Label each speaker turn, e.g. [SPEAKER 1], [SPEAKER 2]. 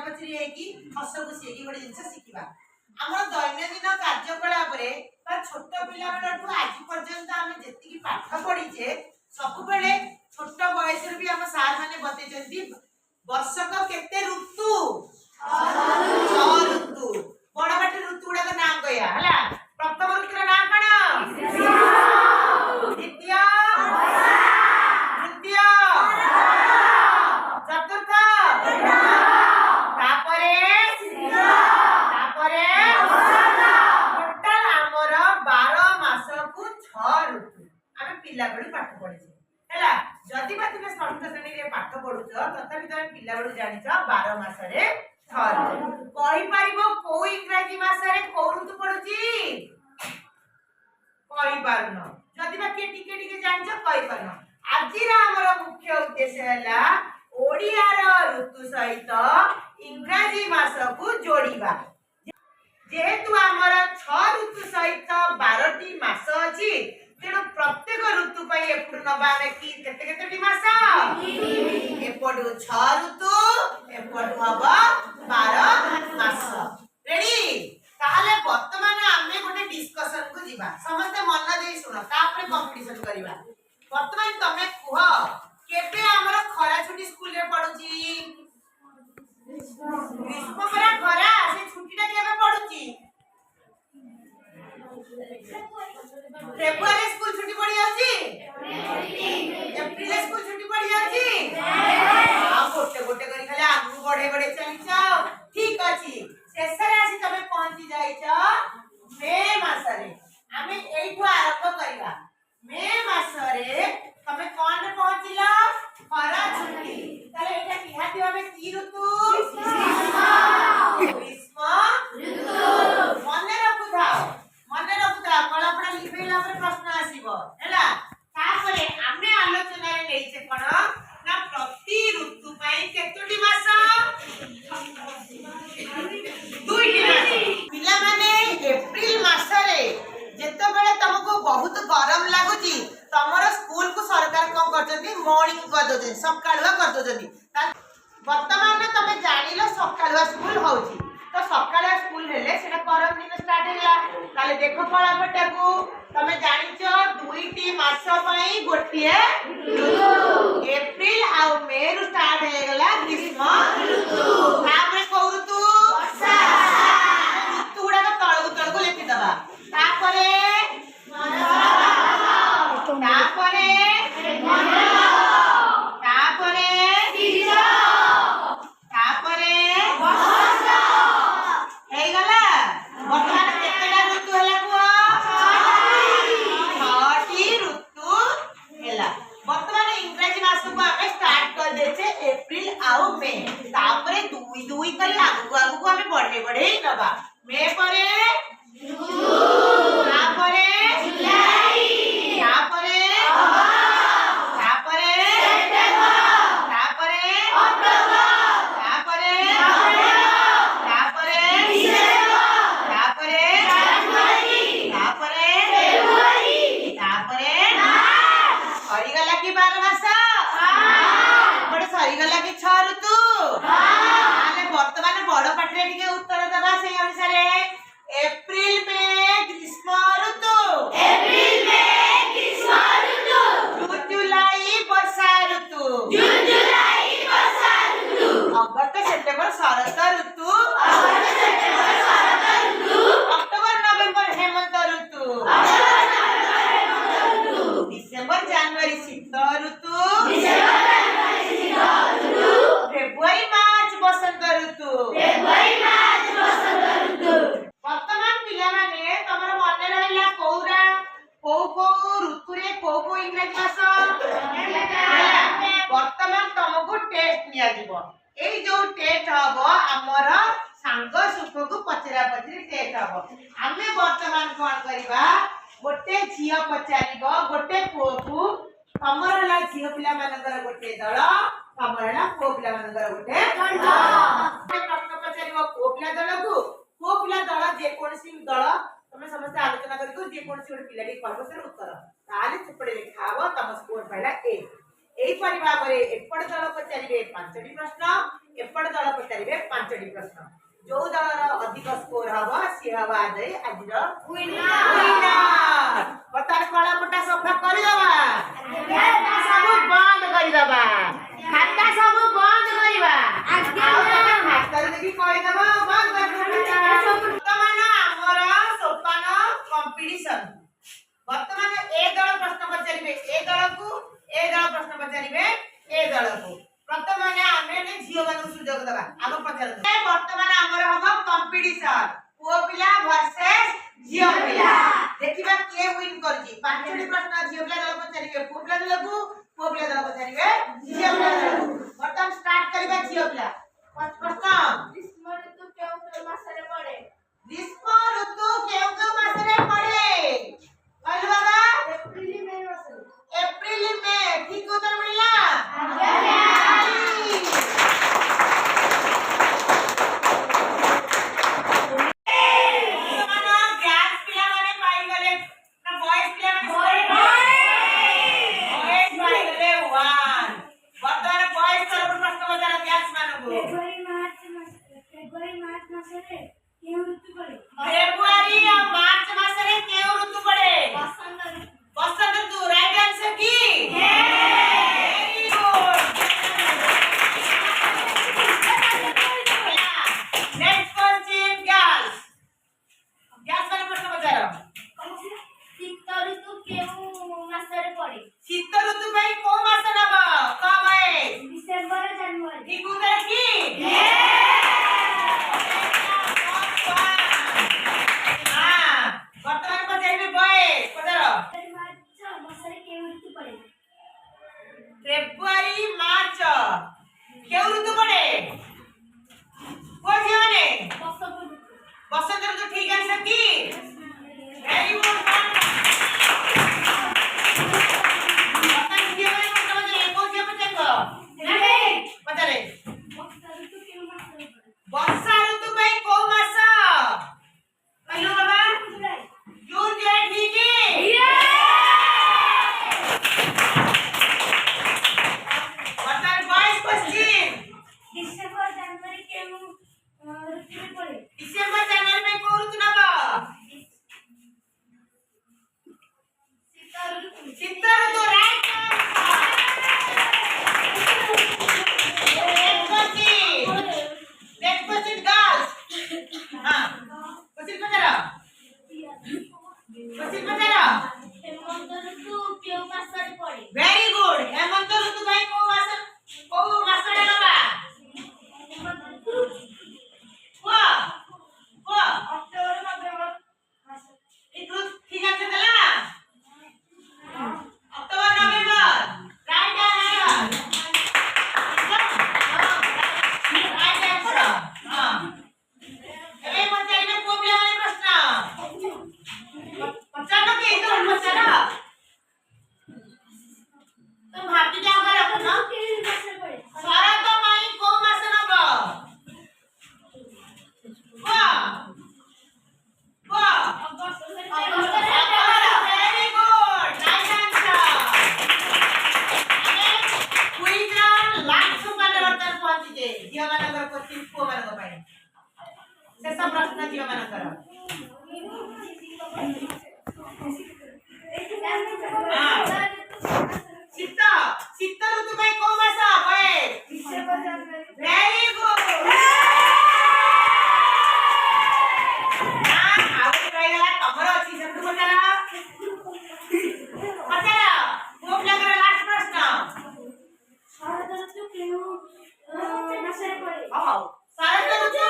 [SPEAKER 1] पचरी हेकी हस खुशी हेकी गोटे जिनस शिखिबा हमर दैनंदिन कार्यकलाप रे बा छोट पिला बेलठू आज पर्यंत आमे जेतिकी पाठ पढिचे सब बेले छोट बयस रे भी हम सार माने बते जंती वर्षक केते ऋतु 6 ऋतु बड़ बाटे ऋतु गुडा का नाम कहया हला प्रथम ऋतुर नाम कण द्वितीय तृतीय चतुर्थ तापरे तापरे टोटल हमर 12 मास को 6 ऋतु आमे पिला बेलू पाठ पढिचे हला जदि बा तुमे षष्ठ श्रेणी रे पाठ पढुछ तथापि तुमे पिला बेलू जानिछ 12 मास रे 6 ऋतु कहि पारिबो को इंग्रजी मास रे को ऋतु पढुची कहि पारनो जदि बा के टिके टिके जानिछ कहि पारनो आजिर हमर मुख्य उद्देश्य हला ओडिया र ऋतु सहित इंग्रजी मास को जोड़ीबा जेहेतु हमर 6 ऋतु सहित 12 टी मास अछि तेणु प्रत्येक ऋतु पई एपुर नबाने की केते केते मास एपडु 6 ऋतु एपडु हबा 12 मास रेडी ताले वर्तमान आमे गोटे डिस्कशन को जीवा समस्त मन दे सुनो तापरे कंपटीशन करिवा वर्तमान तमे कुह केबे हमर खरा छुट्टी स्कूल रे पडुची ग्रीष्म परा खरा से छुट्टीटा केबे पडुची फेब्रुआरी स्कूल छुट्टी पड़ी जाउची एप्रिल स्कूल छुट्टी पड़ी जाउची हां गोटे गोटे करी खाली आगु बढे बढे चलिछो ठीक अछि शेषरे आसी तमे पहुंची जाइछो मे मास रे आमे एइठो आरंभ करिवा मे मास रे तमे कोन रे पहुंचिला खरा छुट्टी ताले एटा निहाती भाबे की ऋतु ग्रीष्म ऋतु मने रखुथा कला पडा लिखेला पर प्रश्न आसीबो हैला तापरे आमे आलोचना रे लेइछे कोन ना प्रति ऋतु पई केतोटी मास दुईटी मास पिला माने एप्रिल मास रे जेतो बेले तुमको बहुत गरम लागुची तमरो स्कूल को सरकार कोन करजंती मॉर्निंग कर दोजंती सकाळवा कर दोजंती वर्तमान में तमे जानिलो सकाळवा स्कूल होउची तो सकाळवा स्कूल हेले सेटा गरम दिन स्टार्ट हैला ताले देखो कला पटा को तमे जानिचो दुईटी मास पई गोटिए ऋतु एप्रिल आ मे रु स्टार्ट हे गला ग्रीष्म ऋतु तापरे को ऋतु वर्षा ऋतु गुडा का तळगु लेखि दबा तापरे तापरे तापरे तापरे वर्षा हे गला वर्तमान केतेला ऋतु हला को 6टी ऋतु हेला वर्तमान इंग्रजी मास को हमें स्टार्ट कर देछे एप्रिल आउ मे तापरे दुई दुई करी आगु आगु को हमें बढ़े बढ़े नबा मे परे जून तापरे जुलाई तापरे अगस्त तापरे सेप्टेम्बर तापरे अक्टोबर तापरे नवेम्बर तापरे डिसेम्बर तापरे जनवरी तापरे फेब्रुआरी तापरे मार्च सरी गला की 12 मास बडे सरी गला की 6 ऋतु आले वर्तमान बड़ पाटरे टिके उत्तर दबा से अनुसार एप्रिल में ग्रीष्म ऋतु एप्रिल में ग्रीष्म ऋतु जून जुलाई वर्षा ऋतु जून जुलाई वर्षा ऋतु अगस्त सितंबर शरत ऋतु अगस्त सितंबर शरत ऋतु अक्टोबर नवंबर हेमंत ऋतु अक्टोबर नवंबर हेमंत ऋतु दिसंबर जनवरी शीत ऋतु दिसंबर जनवरी शीत ऋतु फेब्रुआरी मार्च बसंत ऋतु फेब्रुआरी मार्च बसंत ऋतु वर्तमान पिला माने तमर मने रहला कोउरा को ऋतु रे को इंग्रजी मास वर्तमान तुमको टेस्ट निया जीवो एई जो टेस्ट हबो हमर सांग सुख को पचरा पचरी टेस्ट हबो हमें वर्तमान कोन करबा गोटे झियो पचारिबो गोटे को तमर हला झियो पिला मानकर गोटे दल तमर हला को पिला मानकर गोटे दल प्रश्न पचारिबो को पिला दल को पिला दल जे कोनसी दल तमे समस्त आलोचना करिको जे कोनसी गोटे पिलाटी कहबो सर उत्तर ताले सेपड़े लिखा हबो तम स्कोर पाइला 1 एई परिभाବରେ ଏପଟ ଦଳ ପଚାରିବେ 5ଟି ପ୍ରଶ୍ନ एपट दल पचारे पांचटी प्रश्न जो दलर अधिक स्कोर हबो सी हबो आज आजिर विनर बर्तमान कला पटा सफा कर दबा खाता सब बंद कर दबा खाता सब बंद करबा खाता देखि कहि दबा बंद कर वर्तमान हमर सोपान कंपटीशन वर्तमान ए दल प्रश्न पचारिबे ए दल प्रश्न पचारिबे ए दल को प्रथम माने आमे ने झियो मानु सुजोग दबा आगो पचार वर्तमान हमर हम कंपटीशन पुओ पिला वर्सेस झियो पिला देखिबा के विन करजी पांचटी प्रश्न झियो पिला दल पचारिबे पुओ पिला दल को पुओ पिला दल पचारिबे झियो पिला दल को वर्तमान स्टार्ट करबा झियो पिला प्रश्न
[SPEAKER 2] ग्रीष्म ऋतु केउ मासरे पड़े
[SPEAKER 1] ग्रीष्म ऋतु केउ मासरे पड़े कहलु बाबा
[SPEAKER 2] एप्रिल मई मासरे
[SPEAKER 1] एप्रिल में ठीक उत्तर मिला फेब्रुआरी और मार्च मासरे केउ ऋतु पड़े बसंत ऋतु राइट आंसर की very good next question girls girls वाले प्रश्न बजारो
[SPEAKER 2] शीत ऋतु केउ मासरे पड़े
[SPEAKER 1] शीत ऋतु भाई को मास नब कब है
[SPEAKER 2] डिसेंबर जनवरी
[SPEAKER 1] ठीक उत्तर की वर्तमान पचारिबे बॉय पचारो
[SPEAKER 2] मार्च मासरे केउ ऋतु पड़े
[SPEAKER 1] फेब्रुआरी मार्च केउ ऋतु पड़े को माने बसंत ऋतु ठीक आंसर की वेरी गुड पचारे वर्षा ऋतु भाई को मास कहलो बाबा जून जुलाई ठीक है वर्तमान 22 क्वेश्चन
[SPEAKER 2] डिसेंबर जनवरी केउ ऋतु पड़े
[SPEAKER 1] डिसेंबर जनवरी में को ऋतु नब शीत ऋतु राइट नेक्स्ट क्वेश्चन गर्ल्स हां क्वेश्चन पचारा
[SPEAKER 2] हेमंत ऋतु केउ मासरे पड़े
[SPEAKER 1] वेरी गुड हेमंत ऋतु भाई को मास नबा को
[SPEAKER 2] अक्टोबर नवेम्बर
[SPEAKER 1] ठीक आंसर देला October November right answer right answer हां एबे पचारिबे प्रॉब्लम वाले प्रश्न पचानो के तो पचारा तो भाभी क्या कर रखो ना
[SPEAKER 2] केउ मासरे पड़े
[SPEAKER 1] शरत माई को मास नब को very good right answer quiz round last सुपाने वर्तन पहुंची जे झियो मानकर क्वेश्चन को मानक पाए शेष प्रश्न झियो मानकर शीत शीत ऋतु भाई को मास होए
[SPEAKER 2] डिसेंबर जनवरी
[SPEAKER 1] वेरी गुड आउट रहिला तमरो अछि सब पचारा पचारा को लगर लास्ट प्रश्न
[SPEAKER 2] शरद ऋतु केउ मासरे पड़े
[SPEAKER 1] हां शरद ऋतु